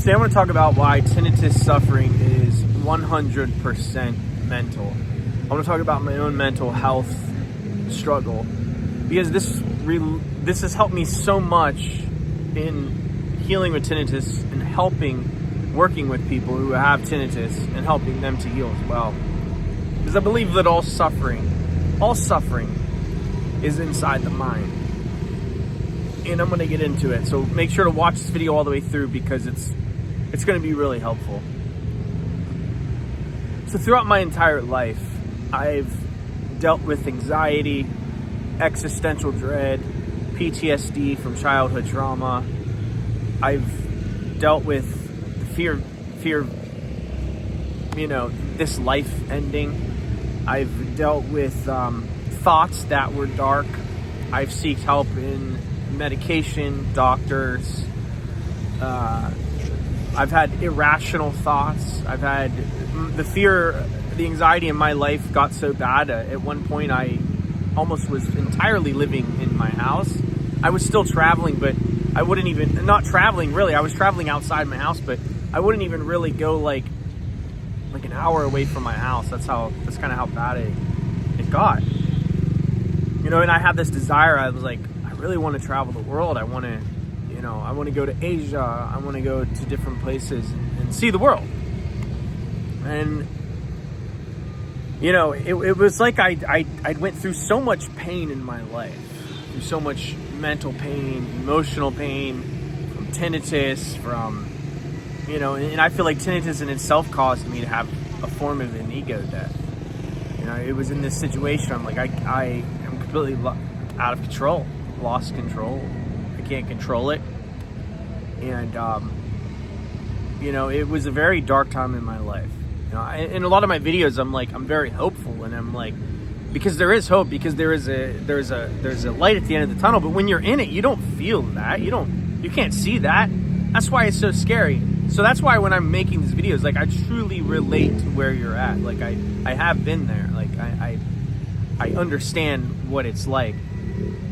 Today I want to talk about why tinnitus suffering is 100% mental. I want to talk about my own mental health struggle, because this has helped me so much in healing with tinnitus and working with people who have tinnitus and helping them to heal as well. Because I believe that all suffering is inside the mind. And I'm going to get into it. So make sure to watch this video all the way through, because it's going to be really helpful. So throughout my entire life, I've dealt with anxiety, existential dread, PTSD from childhood trauma. I've dealt with fear of, this life ending. I've dealt with thoughts that were dark. I've sought help in medication, doctors. I've had irrational thoughts. I've had the anxiety in my life got so bad. At one point, I almost was entirely living in my house. I was still traveling, but I wouldn't even, not traveling really. I was traveling outside my house, but I wouldn't even really go like an hour away from my house. That's kind of how bad it got. And I had this desire. I was like, I really want to travel the world. I want to go to Asia. I want to go to different places and see the world. And, it was like I went through so much pain in my life, through so much mental pain, emotional pain, from tinnitus, and I feel like tinnitus in itself caused me to have a form of an ego death. It was in this situation. I'm like, I am completely out of control, lost control. I can't control it. And, it was a very dark time in my life. In a lot of my videos, I'm very hopeful, and I'm like, because there is hope, because there's a light at the end of the tunnel. But when you're in it, you don't feel that. You can't see that. That's why it's so scary. So that's why when I'm making these videos, I truly relate to where you're at. I have been there. I understand what it's like.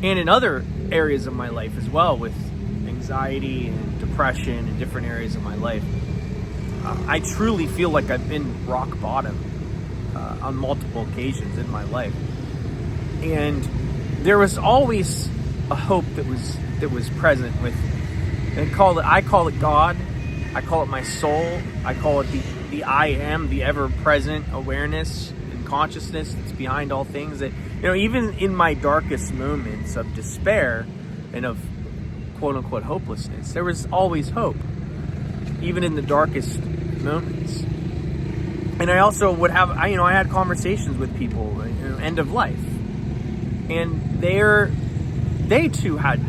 And in other areas of my life as well, with anxiety and depression in different areas of my life, I truly feel like I've been rock bottom on multiple occasions in my life. And there was always a hope that was present with, I call it God, I call it my soul, I call it the I am, the ever-present awareness and consciousness that's behind all things. That, even in my darkest moments of despair and of quote-unquote hopelessness, there was always hope, even in the darkest moments. And I also would have, I had conversations with people, end of life, and they too had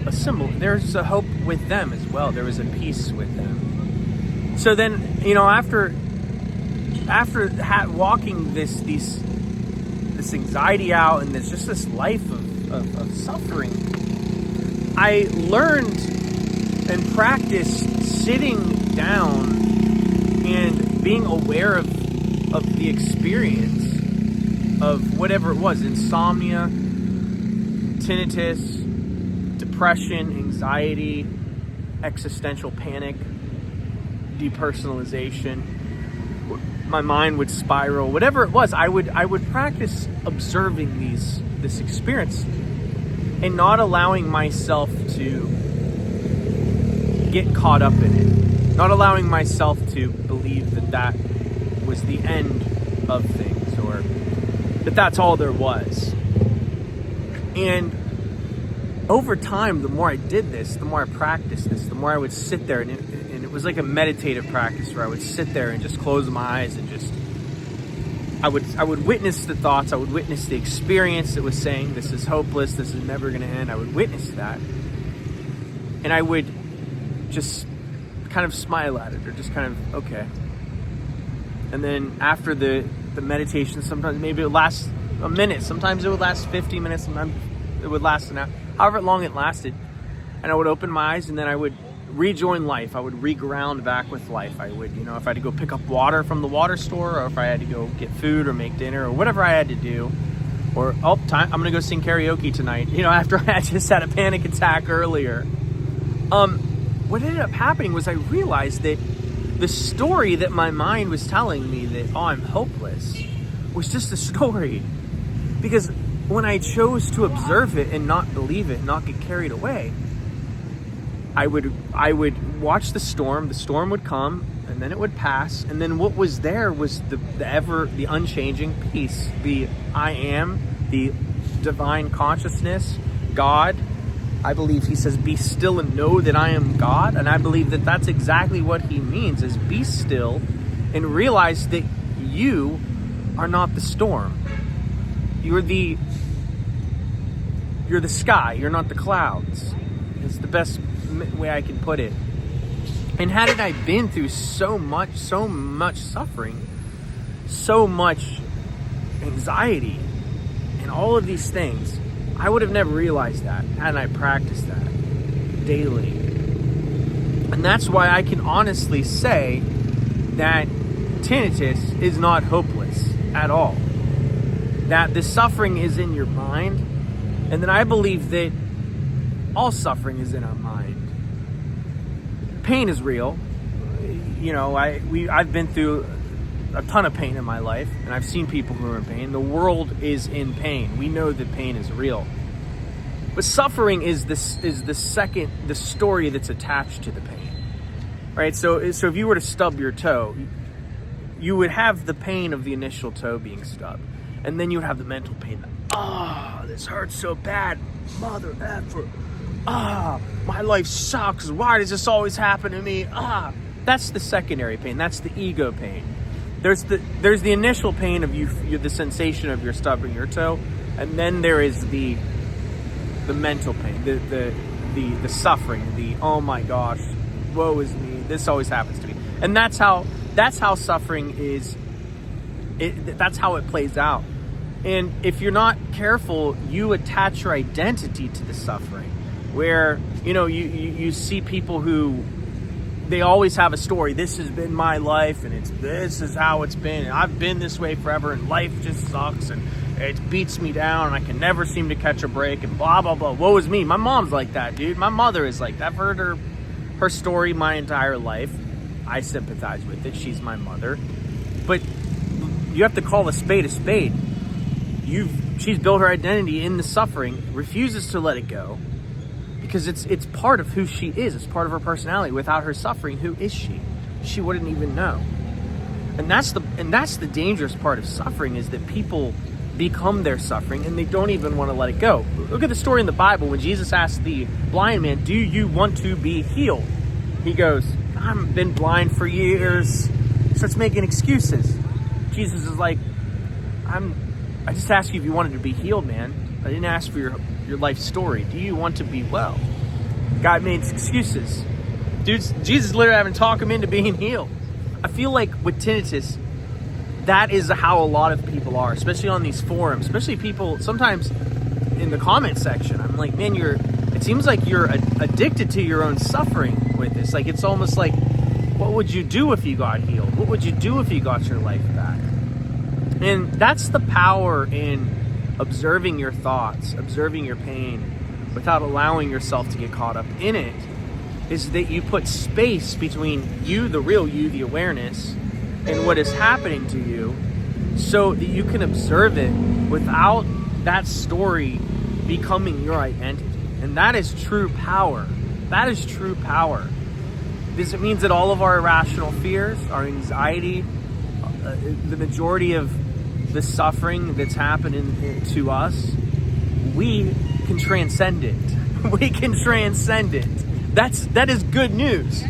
a similar, there's a hope with them as well. There was a peace with them. So then, after walking this anxiety out, and there's just this life of suffering, I learned and practiced sitting down and being aware of the experience of whatever it was: insomnia, tinnitus, depression, anxiety, existential panic, depersonalization. My mind would spiral, whatever it was. I would practice observing this experience and not allowing myself to get caught up in it, not allowing myself to believe that was the end of things, or that that's all there was. And over time, the more I did this, the more I practiced this, the more I would sit there, and it was like a meditative practice where I would sit there and just close my eyes and just, I would witness the thoughts, I would witness the experience that was saying, this is hopeless, this is never going to end. I would witness that, and I would just kind of smile at it, or just kind of, okay. And then after the meditation, sometimes maybe it would last a minute, sometimes it would last 50 minutes, sometimes it would last an hour, however long it lasted. And I would open my eyes, and then I would rejoin life. I would reground back with life. I would, if I had to go pick up water from the water store, or if I had to go get food or make dinner, or whatever I had to do, or, I'm going to go sing karaoke tonight, after I just had a panic attack earlier. what ended up happening was I realized that the story that my mind was telling me that, oh, I'm hopeless, was just a story. Because when I chose to observe it and not believe it, not get carried away, I would watch the storm would come, and then it would pass, and then what was there was the unchanging peace, the I am, the divine consciousness, God. I believe he says, be still and know that I am God. And I believe that that's exactly what he means, is be still and realize that you are not the storm. You're the sky. You're not the clouds. It's the best way I can put it. And hadn't I been through so much suffering, so much anxiety, and all of these things, I would have never realized that hadn't I practiced that daily. And that's why I can honestly say that tinnitus is not hopeless at all. That the suffering is in your mind, and then I believe that all suffering is in our mind. Pain is real. You know, I've been through a ton of pain in my life, and I've seen people who are in pain. The world is in pain. We know that pain is real. But suffering is the story that's attached to the pain. Right? So if you were to stub your toe, you would have the pain of the initial toe being stubbed. And then you would have the mental pain. This hurts so bad. Mother effer. My life sucks. Why does this always happen to me? That's the secondary pain. That's the ego pain. There's the initial pain of the sensation of your stubbing your toe, and then there is the mental pain, the suffering, the oh my gosh, woe is me. This always happens to me, and that's how suffering is. That's how it plays out. And if you're not careful, you attach your identity to the suffering, where you see people who, they always have a story. This has been my life, and this is how it's been, and I've been this way forever, and life just sucks, and it beats me down, and I can never seem to catch a break, and blah blah blah. Woe is me. My mom's like that, dude. My mother is like that. I've heard her story my entire life. I sympathize with it. She's my mother. But you have to call a spade a spade. She's built her identity in the suffering, refuses to let it go, because it's part of who she is. It's part of her personality. Without her suffering, who is she? She wouldn't even know. And that's the dangerous part of suffering, is that people become their suffering and they don't even want to let it go. Look at the story in the Bible when Jesus asked the blind man, "Do you want to be healed?" He goes, "I've been blind for years." He starts making excuses. Jesus is like, I just asked you if you wanted to be healed, man. I didn't ask for your life story. Do you want to be well? God made excuses. Jesus literally having to talk him into being healed. I feel like with tinnitus, that is how a lot of people are, especially on these forums, especially people sometimes in the comment section. I'm like, man, it seems like you're addicted to your own suffering with this. Like, it's almost like, what would you do if you got healed? What would you do if you got your life back? And that's the power in observing your thoughts, observing your pain, without allowing yourself to get caught up in it, is that you put space between you, the real you, the awareness, and what is happening to you, so that you can observe it without that story becoming your identity. And that is true power. That is true power. Because it means that all of our irrational fears, our anxiety, the majority of the suffering that's happening to us, we can transcend it. We can transcend it. That is good news.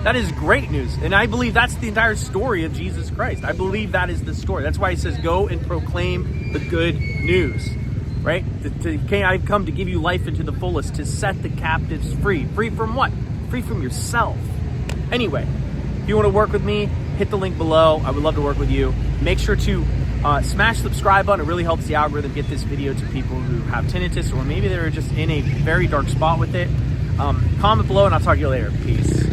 That is great news. And I believe that's the entire story of Jesus Christ. I believe that is the story. That's why he says, go and proclaim the good news. Right? I've come to give you life into the fullest, to set the captives free. Free from what? Free from yourself. Anyway, if you want to work with me, hit the link below. I would love to work with you. Make sure to smash the subscribe button. It really helps the algorithm get this video to people who have tinnitus, or maybe they're just in a very dark spot with it. Comment below, and I'll talk to you later. Peace.